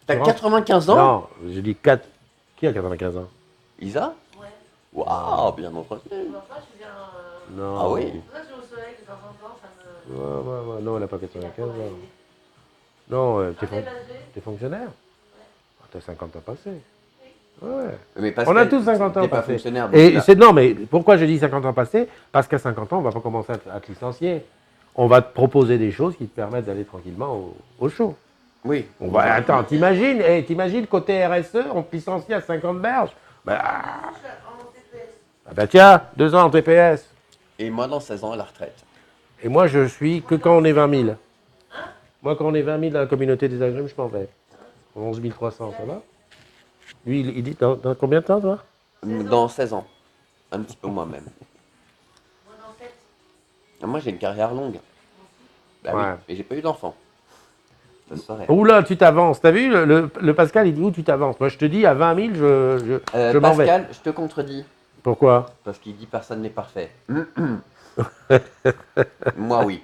T'as Tu rentres- 95 ans? Non, j'ai dit 4. Qui a 95 ans? Isa? Ouais. Waouh, bien entretenu. Bon, ça, je viens. Non. Ah oui. Ça, je suis au soleil de temps en temps, ça me. Ouais. Non, elle n'a pas 95 ans. Ah, Non, t'es basé? t'es fonctionnaire? Ah, t'as 50 ans passés. Ouais. Mais parce On a que tous 50 ans t'es pas passés. fonctionnaire. Et donc c'est non, mais pourquoi je dis 50 ans passés? Parce qu'à 50 ans, on va pas commencer à te licencier. On va te proposer des choses qui te permettent d'aller tranquillement au show. oui. Attends, t'imagines côté RSE, on te licencie à 50 berges? Bah, En TPS. bah tiens, 2 ans en TPS. Et moi, dans 16 ans, à la retraite. Et moi, je suis que quand on est 20 000. Moi, quand on est 20 000 dans la communauté des agrumes, je m'en vais. 11 300, ça va? Lui, il dit dans combien de temps, toi? Dans 16 ans. Un petit peu moi-même. Moi, dans 7. Moi, j'ai une carrière longue. Bah oui, Ouais. mais j'ai pas eu d'enfant. Ça se saurait. Oula, tu t'avances. T'as vu, le Pascal, il dit où tu t'avances? Moi, je te dis, à 20 000, je m'en vais. Pascal, je te contredis. Pourquoi? Parce qu'il dit personne n'est parfait. Moi, oui.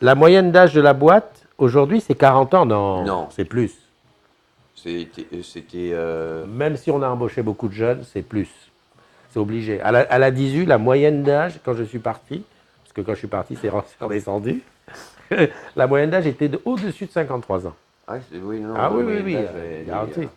La moyenne d'âge de la boîte, aujourd'hui, c'est 40 ans. Non, Non. c'est plus. C'était Même si on a embauché beaucoup de jeunes, c'est plus. C'est obligé. À la 18, la moyenne d'âge, quand je suis parti, parce que quand je suis parti, c'est redescendu, la moyenne d'âge était au-dessus de 53 ans. Ah, oui, non, Ah oui, mais oui, là, garanti.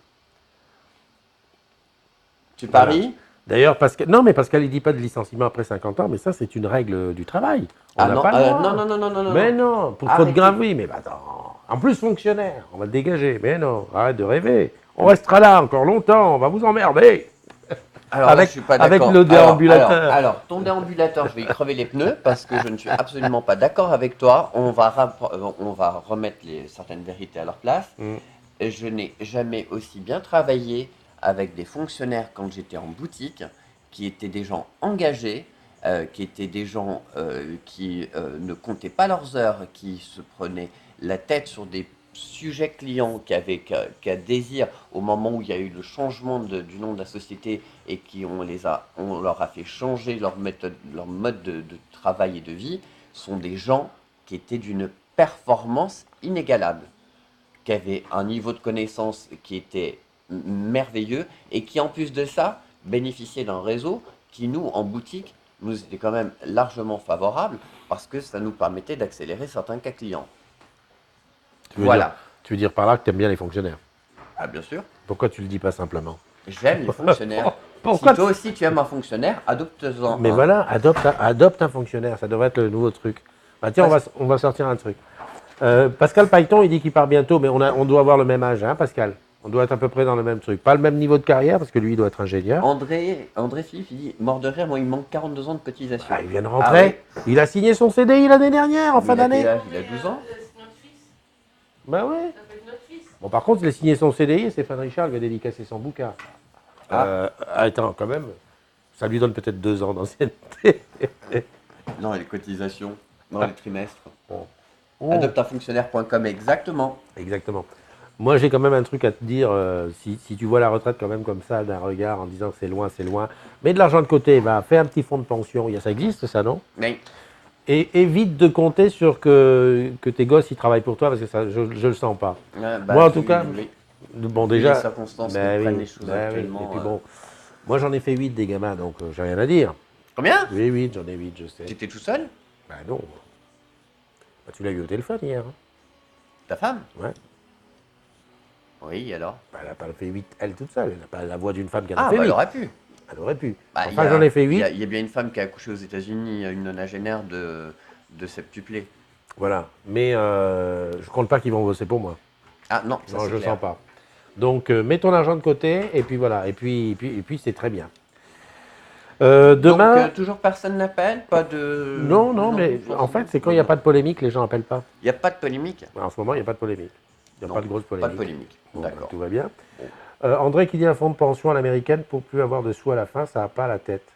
Tu paries? D'ailleurs, Pascal, non, mais Pascal, il dit pas de licenciement après 50 ans, mais ça, c'est une règle du travail. On Ah n'a non, pas le droit. non. Mais non, pour faute Arrêtez. grave, oui, mais bah, attends. En plus, fonctionnaire, on va te dégager. Mais non, arrête de rêver. On restera là encore longtemps, on va vous emmerder. Alors, Avec- là, je suis pas avec d'accord. le déambulateur. Alors, ton déambulateur, je vais y crever les pneus parce que je ne suis absolument pas d'accord avec toi. On va remettre certaines vérités à leur place. Mm. Et je n'ai jamais aussi bien travaillé avec des fonctionnaires quand j'étais en boutique, qui étaient des gens engagés, qui étaient des gens qui ne comptaient pas leurs heures, qui se prenaient la tête sur des sujets clients, qu'à désir au moment où il y a eu le changement du nom de la société et on leur a fait changer leur méthode, leur mode de travail et de vie, sont des gens qui étaient d'une performance inégalable. qui avait un niveau de connaissance qui était merveilleux et qui, en plus de ça, bénéficiait d'un réseau qui, nous, en boutique, nous était quand même largement favorable parce que ça nous permettait d'accélérer certains cas clients. Voilà. Tu veux dire par là que tu aimes bien les fonctionnaires. Ah, bien sûr. Pourquoi tu le dis pas simplement? J'aime les fonctionnaires. Pourquoi Si toi aussi tu aimes un fonctionnaire, adopte-en Mais un. voilà, adopte un fonctionnaire, ça devrait être le nouveau truc. Bah tiens, on va sortir un truc. Pascal Pailleton, il dit qu'il part bientôt, mais on doit avoir le même âge, hein, Pascal? On doit être à peu près dans le même truc. Pas le même niveau de carrière, parce que lui, il doit être ingénieur. André Philippe, il dit mort de rire, moi il me manque 42 ans de cotisation. Ah, il vient de rentrer. Il a signé son CDI l'année dernière, en fin d'année. Il a 12 ans. C'est notre fils. Bah ouais. Ça peut être notre fils. Bon, par contre, il a signé son CDI et Stéphane Richard lui a dédicacé son bouquin. Attends, quand même, ça lui donne peut-être 2 ans d'ancienneté. Non, les cotisations, non, les trimestres. Oh. Adopteunfonctionnaire.com, exactement. Exactement. Moi, j'ai quand même un truc à te dire. Si tu vois la retraite quand même comme ça, d'un regard, en disant que c'est loin, mets de l'argent de côté, fais un petit fonds de pension. Ça existe, ça, non? Oui. Et évite de compter sur que tes gosses, ils travaillent pour toi, parce que ça, je le sens pas. Moi, en tout cas, bon, déjà. Les circonstances qui prennent les choses actuellement. Oui. Et puis bon, moi, j'en ai fait 8 des gamins, donc j'ai rien à dire. Combien? Oui, 8, j'en ai 8, je sais. Tu étais tout seul? Ben non. Bah, tu l'as eu au téléphone hier. Hein. Ta femme? Ouais. Oui, alors? Bah, elle n'a pas fait 8 elle toute seule. Elle n'a pas la voix d'une femme qui en a Ah, fait bah, 8. elle aurait pu. Elle aurait pu. Bah, Enfin, j'en ai fait 8. Il y a bien une femme qui a accouché aux États-Unis, une nonagénaire de septuplé. Voilà. Mais je compte pas qu'ils vont bosser pour moi. Ah non, ça Non, c'est je ne clair. sens pas. Donc, mets ton argent de côté, et puis voilà. Et puis c'est très bien. Demain. Donc, toujours personne n'appelle? Pas de. Non, mais en fait, c'est quand il n'y a pas de polémique, les gens n'appellent pas. Il n'y a pas de polémique? En ce moment, il n'y a pas de polémique. Il n'y a pas de grosse polémique. Pas de polémique. Bon, D'accord. tout va bien. André qui dit un fonds de pension à l'américaine pour plus avoir de sous à la fin, ça n'a pas la tête.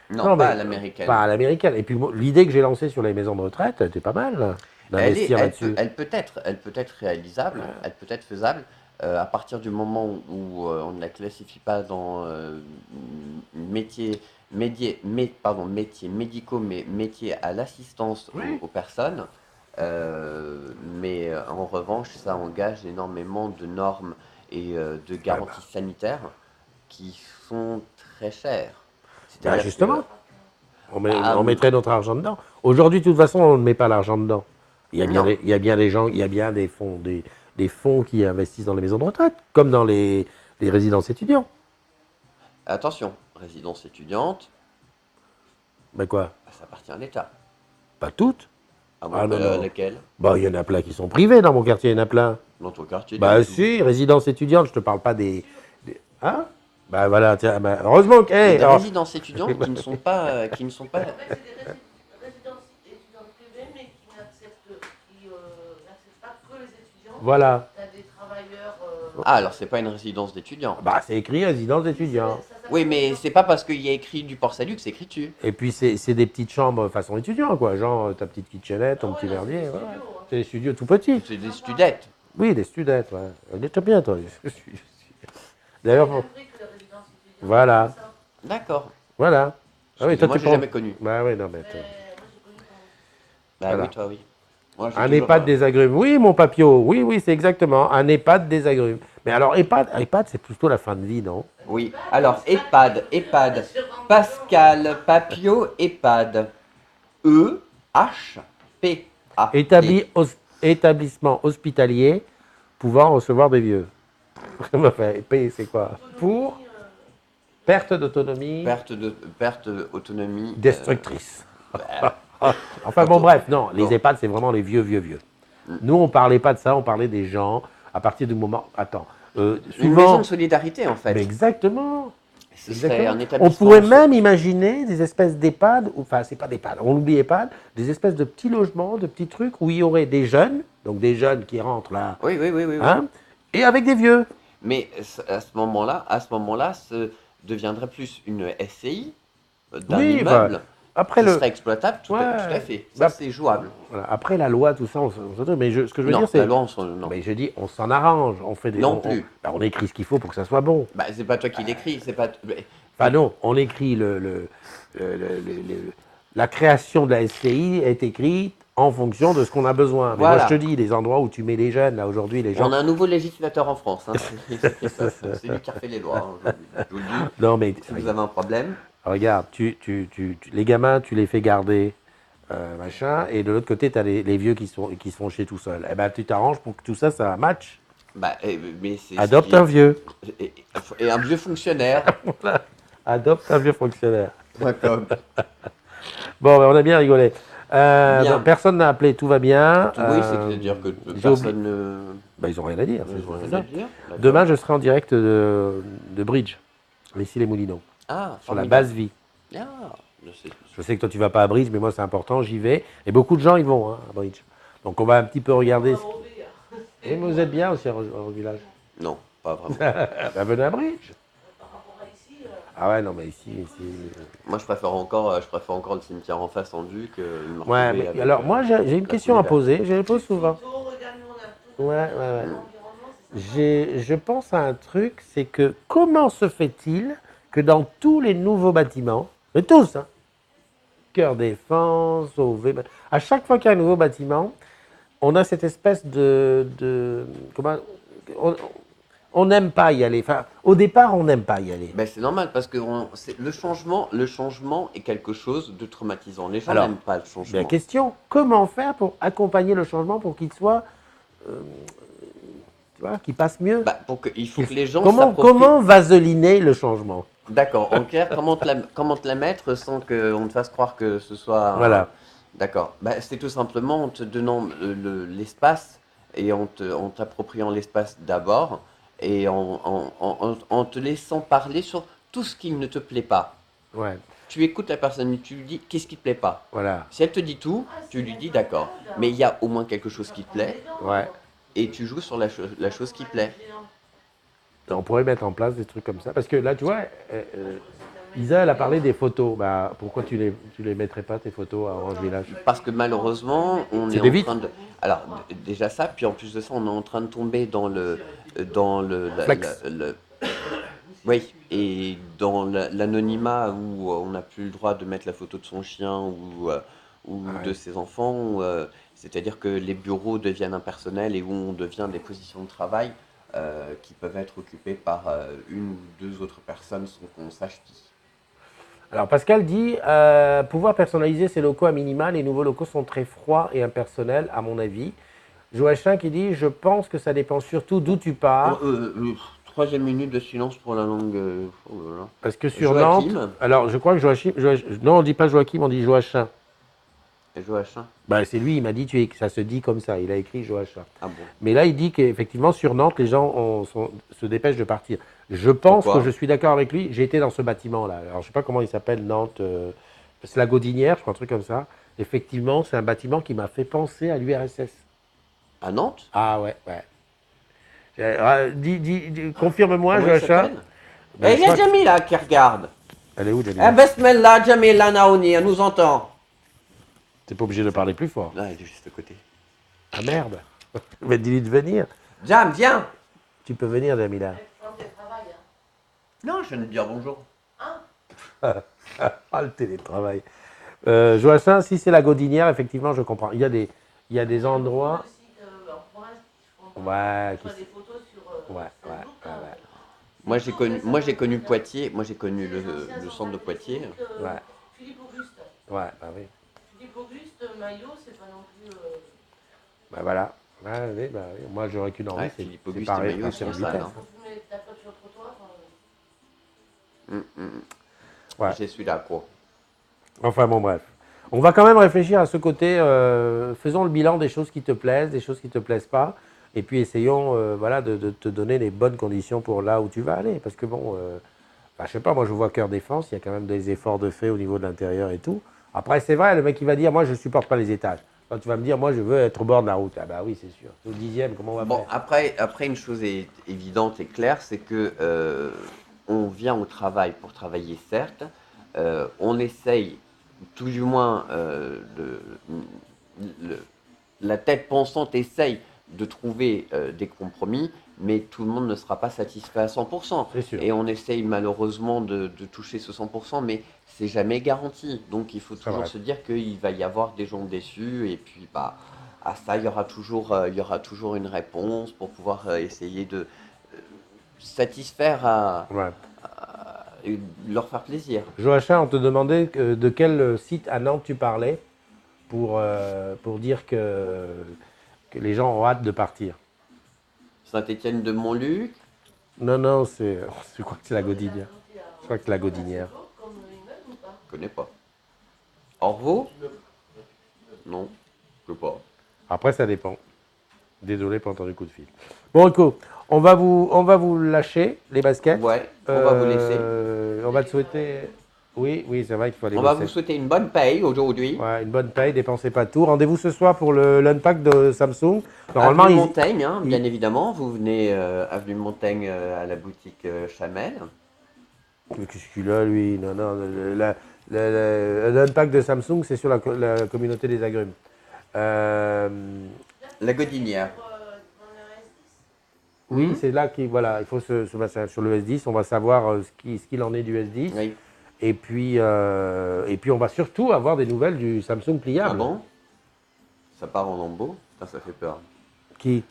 Non, mais pas à l'américaine. Pas à l'américaine. Et puis l'idée que j'ai lancée sur les maisons de retraite, elle était pas mal d'investir là-dessus. Elle peut être réalisable, elle peut être faisable à partir du moment où on ne la classifie pas dans métiers médicaux, mais métiers à l'assistance aux personnes. Mais en revanche, ça engage énormément de normes et de garanties sanitaires qui sont très chères. Justement, on mettrait notre argent dedans. Aujourd'hui, de toute façon, on ne met pas l'argent dedans. Il y a bien des gens, il y a bien des fonds qui investissent dans les maisons de retraite, comme dans les résidences étudiants. Attention, résidence étudiante, Ben quoi? ça appartient à l'État. Pas toutes. Non. Lesquelles? Il y en a plein qui sont privés dans mon quartier, il y en a plein. Dans ton quartier? Si, résidence étudiante, je te parle pas des... Hein? Voilà, tiens, heureusement que... Des résidences étudiantes qui ne sont pas... En fait, c'est des résidences étudiantes privées, mais qui n'acceptent pas que les étudiants. Voilà. Tu as des travailleurs. alors c'est pas une résidence d'étudiants. C'est écrit résidence d'étudiants. Oui, mais c'est pas parce qu'il y a écrit du Port-Salut que c'est écrit dessus. Et puis, c'est des petites chambres façon étudiant, quoi. Genre, ta petite kitchenette, ton petit verdier. Voilà. C'est des studios tout petits. C'est des studettes. Oui, des studettes, ouais. Elle est très bien, toi. D'ailleurs, voilà. D'accord. Voilà. Moi, tu j'ai jamais connu. Bah oui, non, mais... Bah Voilà. oui, toi, oui. Moi, j'ai Un toujours, EHPAD des agrumes. Oui, mon papio. Oui, c'est exactement. Un EHPAD des agrumes. Mais alors, EHPAD, c'est plutôt la fin de vie, non? Oui. Alors, EHPAD. Pascal Papio, EHPAD. E-H-P-A. Établissement hospitalier pouvant recevoir des vieux. Enfin, P, c'est quoi? Pour perte d'autonomie Perte d'autonomie. destructrice. Enfin bon, bref, non, les EHPAD, c'est vraiment les vieux. Nous, on parlait pas de ça, on parlait des gens à partir du moment... Attends, Une souvent... maison de solidarité, en fait. Mais exactement. Ce serait Exactement. un établissement. On pourrait même imaginer des espèces d'EHPAD, enfin, c'est pas d'EHPAD, on oublie EHPAD, des espèces de petits logements, de petits trucs où il y aurait des jeunes, donc des jeunes qui rentrent là, Oui. hein, et avec des vieux. Mais à ce moment-là, ce deviendrait plus une SCI d'un immeuble après qui serait exploitable, tout à Ouais. fait. Ça, c'est jouable. Voilà, après la loi, tout ça, mais ce que je veux Non, dire, c'est... la loi, non. Mais je dis, on s'en arrange, on fait des... Non plus. On écrit ce qu'il faut pour que ça soit bon. Bah, c'est pas toi qui l'écris, c'est pas. Enfin non, on écrit la création de la SCI est écrite en fonction de ce qu'on a besoin. Mais Voilà. moi, je te dis, les endroits où tu mets les jeunes, là, aujourd'hui, les gens... On a un nouveau législateur en France. Hein. C'est lui qui a fait les lois. Hein, aujourd'hui. Je vous le dis. Non, mais Si vous avez un problème. regarde, les gamins, tu les fais garder, machin, et de l'autre côté, tu as les vieux qui sont chez tout seuls. Eh ben, tu t'arranges pour que tout ça, ça match. Bah, mais c'est Adopte un vieux. et un vieux fonctionnaire. Adopte un vieux fonctionnaire. .com. Bon, ben, on a bien rigolé. Bien. Donc, personne n'a appelé, tout va bien. Oui, c'est-à-dire que j'ai personne ne. Ben, ils n'ont rien à dire. Ils ont c'est rien ça. à dire. D'accord. Demain, je serai en direct de Bridge, ici les Moulineaux, Ah, sur la formidable. base vie. Ah, je sais. Je sais que toi, tu vas pas à Bridge, mais moi, c'est important, j'y vais. Et beaucoup de gens y vont, hein, à Bridge. Donc, on va un petit peu regarder. Oui, mais vous êtes bien aussi au village. Non, pas vraiment. Ben, venez à Bridge. Par rapport à ici, Ah ouais, non, mais ici. Moi, je préfère encore le cimetière en face en Duc. Ouais, mais alors, moi, j'ai une question à poser. Je la pose souvent. Ouais. Je pense à un truc, c'est que comment se fait-il que dans tous les nouveaux bâtiments, mais tous, hein, Cœur Défense, OV, à chaque fois qu'il y a un nouveau bâtiment, on a cette espèce comment, on n'aime pas y aller. Enfin, au départ, on n'aime pas y aller. Ben, c'est normal parce que le changement est quelque chose de traumatisant. Les gens Alors, n'aiment pas le Mais changement. la question, comment faire pour accompagner le changement pour qu'il soit, tu vois, qu'il passe mieux? Bah, il faut que les gens Comment vaseliner le changement? D'accord, en clair, comment te la mettre sans qu'on te fasse croire que ce soit... Voilà. D'accord. Bah, c'est tout simplement en te donnant l'espace et en t'appropriant l'espace d'abord et en te laissant parler sur tout ce qui ne te plaît pas. Ouais, Tu écoutes la personne, tu lui dis qu'est-ce qui te plaît pas. voilà. Si elle te dit tout, tu lui dis d'accord. Mais il y a au moins quelque chose qui te plaît Ouais. et tu joues sur la chose qui plaît. On pourrait mettre en place des trucs comme ça. Parce que là, tu vois, Isa, elle a parlé des photos. Bah, pourquoi tu les mettrais pas, tes photos, à Orange Village? Parce que malheureusement, on C'est est des en vitres. train de. Alors, déjà ça, puis en plus de ça, on est en train de tomber dans Flex. oui, et dans l'anonymat où on n'a plus le droit de mettre la photo de son chien ou Ouais. de ses enfants. C'est-à-dire que les bureaux deviennent impersonnels et où on devient des positions de travail qui peuvent être occupées par une ou deux autres personnes sans qu'on sache qui. Alors, Pascal dit pouvoir personnaliser ses locaux à minima. Les nouveaux locaux sont très froids et impersonnels, à mon avis. Joachim qui dit je pense que ça dépend surtout d'où tu pars. Troisième minute de silence pour la langue. Oh là là. Parce que sur Joachim. Nantes. Alors, je crois que non, on ne dit pas Joachim, on dit Joachim. Et Joachim. Bah, c'est lui, il m'a dit que ça se dit comme ça. Il a écrit Joachim. Ah bon. Mais là, il dit qu'effectivement, sur Nantes, les gens se dépêchent de partir. Je pense Pourquoi que je suis d'accord avec lui. J'ai été dans ce bâtiment-là. Alors, je ne sais pas comment il s'appelle, Nantes. C'est la Gaudinière, je crois, un truc comme ça. Effectivement, c'est un bâtiment qui m'a fait penser à l'URSS. À Nantes. Ah ouais. Confirme-moi, Comment il Joachim. s'appelle Ben, Eh, je il y a crois que- Jamila qui regarde. Elle est où, Jamila Eh, Besmella, Jamila Naouni, elle nous entend. T'es pas obligé de parler plus fort. Là, elle est juste à côté. Ah merde. Mais dis-lui de venir. Jam, viens. Tu peux venir, Jamila. Non, je viens de dire bonjour. Ah, le télétravail. Joachim, si c'est la Gaudinière, effectivement, je comprends. Il y a des endroits. Ouais, ouais. Moi, j'ai connu Poitiers. Moi, j'ai connu le centre de Poitiers. Ouais. Philippe Auguste. Ouais, bah oui. Philippe Auguste, Maillot, c'est pas non plus. Bah voilà. Ouais, oui, bah oui. Moi, j'aurais qu'une envie. Ouais, c'est Philippe c'est Auguste pareil, et Maillot, passer ils en sont sales, vitesse. hein. Quand tu mets ta pote sur le trottoir. Ouais. J'ai celui-là, quoi. Enfin bon, bref. On va quand même réfléchir à ce côté. Faisons le bilan des choses qui te plaisent, des choses qui te plaisent pas. Et puis essayons voilà, de te donner les bonnes conditions pour là où tu vas aller. Parce que bon, bah, je sais pas, moi je vois Cœur Défense, il y a quand même des efforts de fait au niveau de l'intérieur et tout. Après, c'est vrai, le mec il va dire, moi je supporte pas les étages. Quand tu vas me dire, moi je veux être au bord de la route. Ah bah oui, c'est sûr. Au 10e, comment on va Bon, faire? après, une chose est évidente et claire, c'est que on vient au travail pour travailler, certes. On essaye, tout du moins, la tête pensante essaye de trouver des compromis, mais tout le monde ne sera pas satisfait à 100%. C'est sûr. Et on essaye malheureusement de toucher ce 100%, mais c'est jamais garanti. Donc il faut C'est toujours vrai. se dire qu'il va y avoir des gens déçus, et puis bah, à ça, il y aura toujours une réponse pour pouvoir essayer de satisfaire Ouais. et leur faire plaisir. Joachim, on te demandait de quel site à Nantes tu parlais pour dire que les gens ont hâte de partir. Saint-Étienne de Montluc, Non, je crois que c'est la Godinière. Je crois que c'est la Godinière. Comme immeuble ou pas? je connais pas. Orvaux? Non, je sais pas. Après, ça dépend. Désolé pour entendu le coup de fil. Bon, Rico, on va vous lâcher les baskets. Ouais, on va vous laisser. On va te souhaiter. Oui, c'est vrai qu'il faut aller On va bosser. vous souhaiter une bonne paye aujourd'hui. Ouais, une bonne paye, dépensez pas tout. Rendez-vous ce soir pour l'unpack de Samsung. Normalement, Avenue ils- Montaigne, hein, ils- bien évidemment. Vous venez avenue Montaigne à la boutique Chamel. Qu'est-ce qu'il a, lui? Non, l'unpack de Samsung, c'est sur la communauté des agrumes. La Godinière. Oui, c'est là qu'il voilà, il faut se mettre sur le S10. On va savoir ce qu'il en est du S10. Oui. Et puis on va surtout avoir des nouvelles du Samsung Ah pliable. bon? Ça part en lambeaux? Putain, ça fait peur. Qui?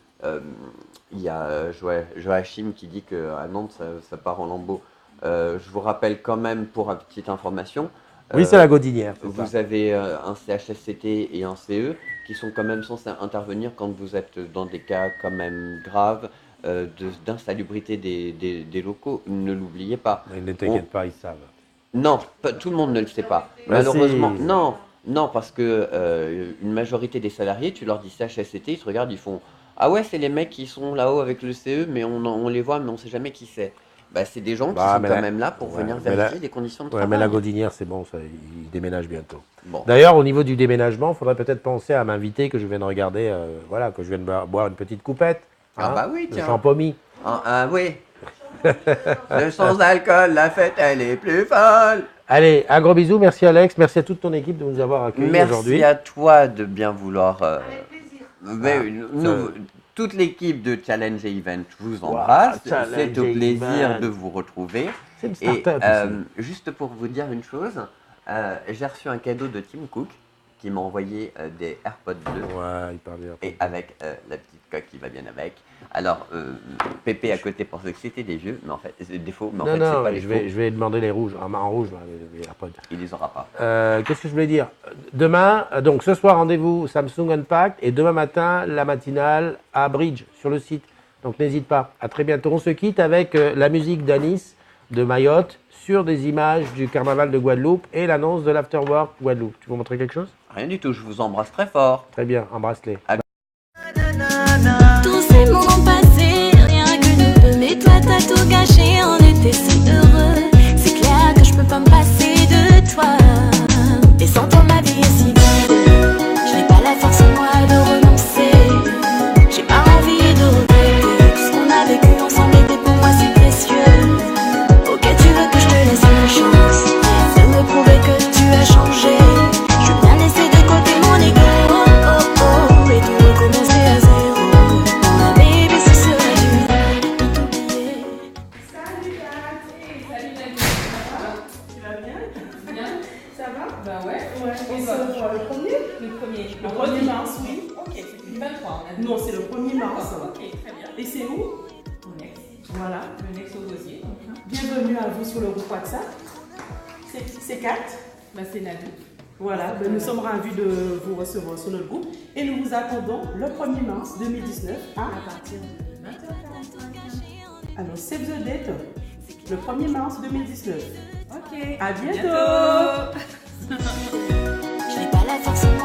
Il y a Joachim qui dit qu'à Nantes, ça part en lambeaux. Je vous rappelle quand même, pour une petite information, Oui, c'est la Godinière. c'est vous ça. avez un CHSCT et un CE qui sont quand même censés intervenir quand vous êtes dans des cas quand même graves d'insalubrité des locaux. Ne l'oubliez pas. Mais ne t'inquiète pas, ils savent. Non, tout le monde ne le sait pas. Bah, Malheureusement, si. non, parce que une majorité des salariés, tu leur dis CHSCT, ils se regardent, ils font ah ouais, c'est les mecs qui sont là-haut avec le CE, mais on les voit, mais on sait jamais qui c'est. Bah, c'est des gens qui Bah, sont mais quand la- même là pour ouais, venir mais la- vérifier des conditions de Ouais, travail. mais la Godinière, c'est bon, ça, ils déménagent bientôt. Bon, D'ailleurs, au niveau du déménagement, il faudrait peut-être penser à m'inviter, que je viens de regarder, voilà, que je viens de boire une petite coupette. Ah bah oui, de tiens. champomis. Oui. Le sans alcool, la fête, elle est plus folle. Allez, un gros bisou, merci Alex, merci à toute ton équipe de nous avoir accueillis Merci aujourd'hui. à toi de bien vouloir. Avec plaisir. Mais ça- toute l'équipe de Challenge Event vous embrasse. Challenge C'est au plaisir Event. de vous retrouver. C'est une Et start-up ici. juste pour vous dire une chose, j'ai reçu un cadeau de Tim Cook qui m'a envoyé des AirPods bleus Ouais, il parle bien. et avec la petite coque qui va bien avec. Alors, Pépé à côté pensait que c'était des vieux, mais en fait, c'est des faux, mais en Non, fait, c'est non, pas les je faux. vais demander les rouges, en rouge, là, les AirPods. Il les aura pas. Qu'est-ce que je voulais dire? Demain, donc ce soir, rendez-vous Samsung Unpacked et demain matin, la matinale à Bridge sur le site. Donc n'hésite pas. À très bientôt. On se quitte avec la musique d'Anis de Mayotte sur des images du carnaval de Guadeloupe et l'annonce de l'Afterwork Guadeloupe. Tu veux montrer quelque chose? Rien du tout, je vous embrasse très fort. Très bien, embrasse-les. Tous ces moments passés, rien que nous deux. Mais toi t'as tout gâché, on était si heureux. C'est clair que je peux pas me passer de toi. Et sans toi ma vie est si vide. Je n'ai pas la force en moi de renoncer. J'ai pas envie de regretter. Tout ce qu'on a vécu ensemble était pour moi si précieux. Ok, tu veux que je te laisse une chance de me prouver que tu as changé. Je veux bien laisser de côté mon ego. Et tout recommencer à zéro. Ma baby, ce serait dur de t'oublier. Salut Kat. Salut Nani. Tu vas bien? Bien. Ça va? Bah ouais. Ouais. Et c'est le premier? Le premier. Le 1er mars, oui. Ok, c'est le 23. on a dit. Non, c'est le 1er mars. D'accord, ok, très bien. Et c'est où? Mon ex. Voilà. Le ex au dossier. Donc, hein. Bienvenue à vous sur le groupe WhatsApp. C'est Kat. Bah, c'est Nadou. Voilà, ben, nous sommes ravis de vous recevoir sur notre groupe et nous vous attendons le 1er mars 2019 À partir de 20h45. alors Save the Date le 1er mars 2019. Ok. À bientôt. Je n'ai pas la force en